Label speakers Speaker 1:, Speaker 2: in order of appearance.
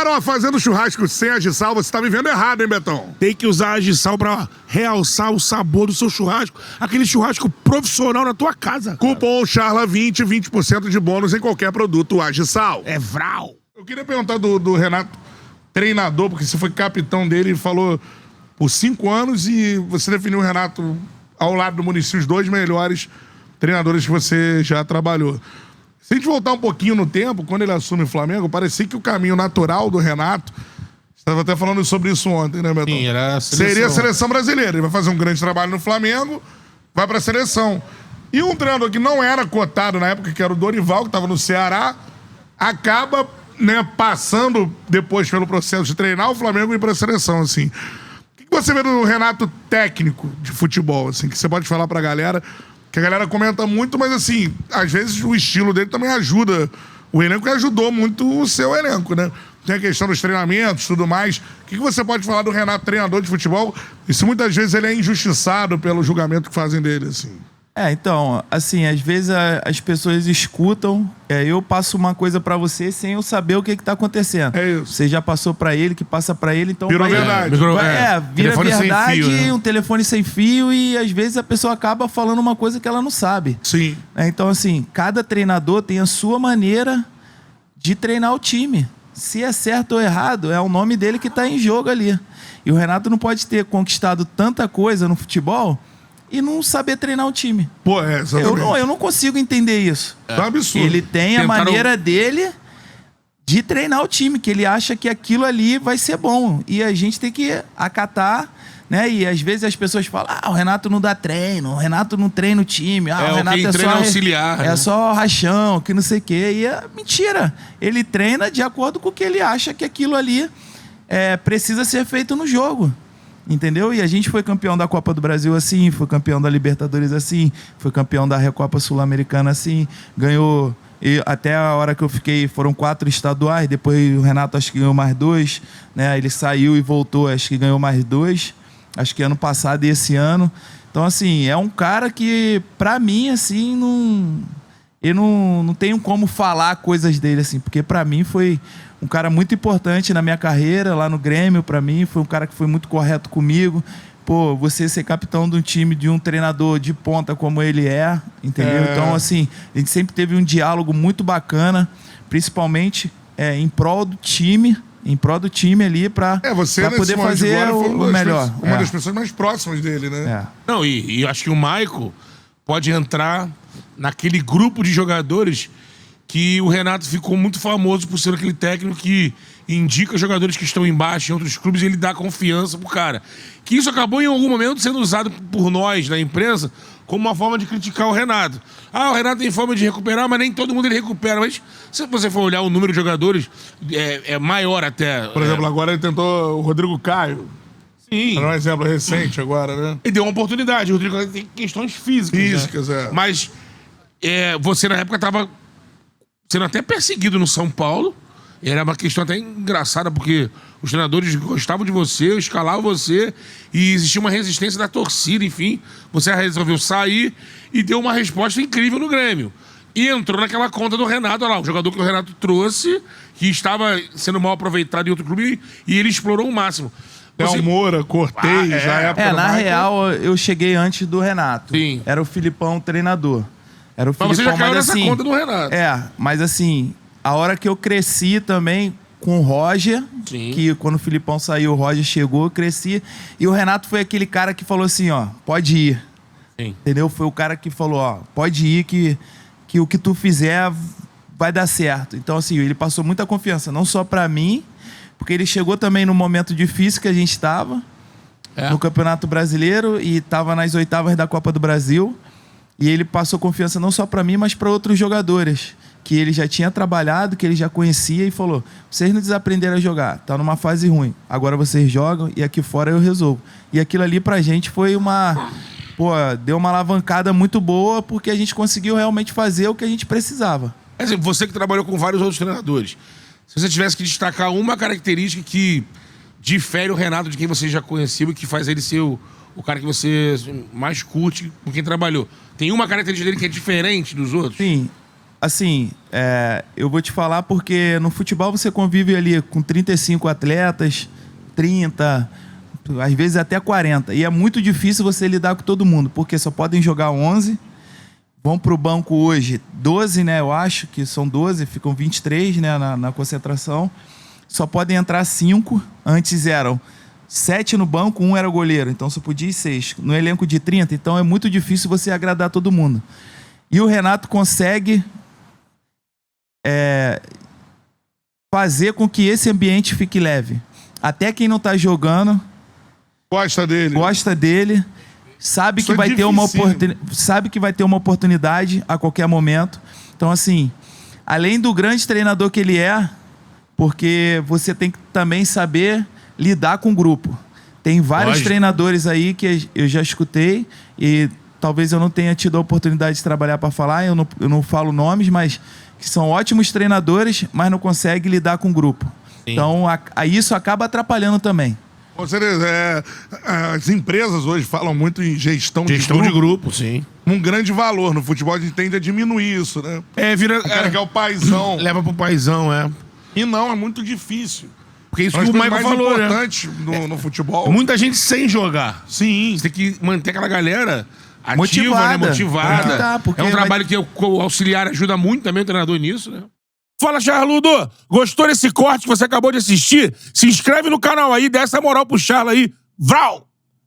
Speaker 1: Galera, ó, fazendo churrasco sem agiçal, você tá vivendo errado, hein, Betão?
Speaker 2: Tem que usar agiçal pra realçar o sabor do seu churrasco. Aquele churrasco profissional na tua casa.
Speaker 1: Cupom CHARLA20, 20% de bônus em qualquer produto agiçal.
Speaker 2: É vral.
Speaker 1: Eu queria perguntar do Renato, treinador, porque você foi capitão dele e falou por 5 anos e você definiu o Renato ao lado do Muricy, os 2 melhores treinadores que você já trabalhou. Se a gente voltar um pouquinho no tempo, quando ele assume o Flamengo, parecia que o caminho natural do Renato, você estava até falando sobre isso ontem, né, Betão?
Speaker 3: Sim, era a seleção.
Speaker 1: Seria a seleção brasileira. Ele vai fazer um grande trabalho no Flamengo, vai para a seleção. E um treinador que não era cotado na época, que era o Dorival, que estava no Ceará, acaba, né, passando depois pelo processo de treinar o Flamengo e ir para a seleção, assim. O que você vê do Renato técnico de futebol, assim, que você pode falar para a galera? Que a galera comenta muito, mas assim, às vezes o estilo dele também ajuda o elenco e ajudou muito o seu elenco, né? Tem a questão dos treinamentos e tudo mais. O que você pode falar do Renato, treinador de futebol, e se muitas vezes ele é injustiçado pelo julgamento que fazem dele, assim?
Speaker 4: Então, assim, às vezes as pessoas escutam, eu passo uma coisa pra você sem eu saber o que tá acontecendo.
Speaker 1: É isso.
Speaker 4: Você já passou pra ele, que passa pra ele, então...
Speaker 1: Virou verdade.
Speaker 4: Vira
Speaker 3: Telefone sem
Speaker 4: verdade,
Speaker 3: fio, né?
Speaker 4: um telefone sem fio, e às vezes a pessoa acaba falando uma coisa que ela não sabe.
Speaker 1: Sim.
Speaker 4: Então, assim, cada treinador tem a sua maneira de treinar o time. Se é certo ou errado, é o nome dele que tá em jogo ali. E o Renato não pode ter conquistado tanta coisa no futebol e não saber treinar o time.
Speaker 1: Pô, exatamente.
Speaker 4: Eu não consigo entender isso.
Speaker 1: É um absurdo.
Speaker 4: Ele tem a
Speaker 3: Tentaram-
Speaker 4: maneira dele de treinar o time, que ele acha que aquilo ali vai ser bom. E a gente tem que acatar, né? E às vezes as pessoas falam, o Renato não dá treino, o Renato não treina o time, o Renato
Speaker 3: quem treina é auxiliar,
Speaker 4: é
Speaker 3: né?
Speaker 4: só rachão, que não sei o quê. E é mentira. Ele treina de acordo com o que ele acha que aquilo ali precisa ser feito no jogo. Entendeu? E a gente foi campeão da Copa do Brasil assim, foi campeão da Libertadores assim, foi campeão da Recopa Sul-Americana assim, ganhou, e até a hora que eu fiquei, foram 4 estaduais, depois o Renato acho que ganhou mais 2, né? Ele saiu e voltou, acho que ganhou mais 2, acho que ano passado e esse ano. Então, assim, é um cara que, pra mim, assim, eu não tenho como falar coisas dele, assim, porque pra mim foi um cara muito importante na minha carreira, lá no Grêmio, pra mim, foi um cara que foi muito correto comigo. Pô, você ser capitão de um time, de um treinador de ponta como ele entendeu? Então, assim, a gente sempre teve um diálogo muito bacana, principalmente em prol do time ali pra
Speaker 1: Você, nesse
Speaker 4: poder
Speaker 1: momento de
Speaker 4: fazer
Speaker 1: glória, foi
Speaker 4: o melhor.
Speaker 1: Uma das pessoas mais próximas dele, né?
Speaker 3: Não, e eu acho que o Maicon pode entrar naquele grupo de jogadores que o Renato ficou muito famoso por ser aquele técnico que indica jogadores que estão embaixo em outros clubes e ele dá confiança pro cara. Que isso acabou em algum momento sendo usado por nós, na imprensa, como uma forma de criticar o Renato. O Renato tem forma de recuperar, mas nem todo mundo ele recupera. Mas se você for olhar o número de jogadores, é maior até.
Speaker 1: Por exemplo, agora ele tentou o Rodrigo Caio.
Speaker 3: Sim.
Speaker 1: Era um exemplo recente agora, né?
Speaker 3: Ele deu uma oportunidade. O Rodrigo tem questões físicas.
Speaker 1: Físicas,
Speaker 3: né? Mas você, na época, estava sendo até perseguido no São Paulo. Era uma questão até engraçada, porque os treinadores gostavam de você, escalavam você, e existia uma resistência da torcida, enfim. Você resolveu sair e deu uma resposta incrível no Grêmio. E entrou naquela conta do Renato, olha lá, o jogador que o Renato trouxe, que estava sendo mal aproveitado em outro clube, e ele explorou o máximo.
Speaker 1: Você... Moura, Cortez, na época do
Speaker 4: na
Speaker 1: Michael.
Speaker 4: real, eu cheguei antes do Renato.
Speaker 3: Sim.
Speaker 4: Era o Filipão treinador. Era o
Speaker 3: Mas você já
Speaker 4: Filipão,
Speaker 3: caiu nessa
Speaker 4: assim,
Speaker 3: conta do Renato.
Speaker 4: mas assim, a hora que eu cresci também com o Roger,
Speaker 3: Sim.
Speaker 4: que quando o Filipão saiu, o Roger chegou, eu cresci. E o Renato foi aquele cara que falou assim, pode ir.
Speaker 3: Sim.
Speaker 4: Entendeu? Foi o cara que falou, pode ir que o que tu fizer vai dar certo. Então, assim, ele passou muita confiança, não só pra mim, porque ele chegou também no momento difícil que a gente estava, no Campeonato Brasileiro, e estava nas 8ª da Copa do Brasil. E ele passou confiança não só pra mim, mas para outros jogadores, que ele já tinha trabalhado, que ele já conhecia, e falou, vocês não desaprenderam a jogar, tá numa fase ruim, agora vocês jogam e aqui fora eu resolvo. E aquilo ali pra gente foi deu uma alavancada muito boa, porque a gente conseguiu realmente fazer o que a gente precisava.
Speaker 3: Você que trabalhou com vários outros treinadores, se você tivesse que destacar uma característica que difere o Renato de quem você já conheceu e que faz ele ser o cara que você mais curte com quem trabalhou, tem uma característica dele que é diferente dos outros?
Speaker 4: Sim, assim, eu vou te falar porque no futebol você convive ali com 35 atletas, 30, às vezes até 40. E é muito difícil você lidar com todo mundo, porque só podem jogar 11. Vão pro banco hoje 12, né? Eu acho que são 12, ficam 23, né, na concentração. Só podem entrar 5. Antes eram 7 no banco, 1 era goleiro. Então só podia ir 6. No elenco de 30, então é muito difícil você agradar todo mundo. E o Renato consegue fazer com que esse ambiente fique leve. Até quem não tá jogando
Speaker 1: Gosta dele.
Speaker 4: Sabe
Speaker 1: Isso
Speaker 4: que vai ter
Speaker 1: dificílimo.
Speaker 4: sabe que vai ter uma oportunidade a qualquer momento. Então, assim, além do grande treinador que ele é, porque você tem que também saber lidar com o grupo. Tem vários
Speaker 3: Lógico.
Speaker 4: treinadores aí que eu já escutei e talvez eu não tenha tido a oportunidade de trabalhar para falar, eu não falo nomes, mas que são ótimos treinadores, mas não conseguem lidar com o grupo.
Speaker 3: Sim.
Speaker 4: Então, isso acaba atrapalhando também.
Speaker 1: Com certeza, as empresas hoje falam muito em gestão
Speaker 3: de grupo, sim.
Speaker 1: Um grande valor. No futebol a gente tende a diminuir isso, né?
Speaker 3: Vira...
Speaker 1: O cara que é o paizão.
Speaker 3: Leva pro paizão,
Speaker 1: E não, é muito difícil.
Speaker 3: Porque isso
Speaker 1: Uma
Speaker 3: que o
Speaker 1: das
Speaker 3: Michael
Speaker 1: coisas mais
Speaker 3: falou, né?
Speaker 1: importantes no futebol.
Speaker 3: Muita gente sem jogar.
Speaker 1: Sim.
Speaker 3: Você tem que manter aquela galera ativa,
Speaker 4: Motivada.
Speaker 3: né? Motivada.
Speaker 4: Tá, porque
Speaker 3: é um trabalho que o auxiliar ajuda muito também o treinador nisso, né? Fala, Charludo! Gostou desse corte que você acabou de assistir? Se inscreve no canal aí, dá essa moral pro Charla aí. Vral!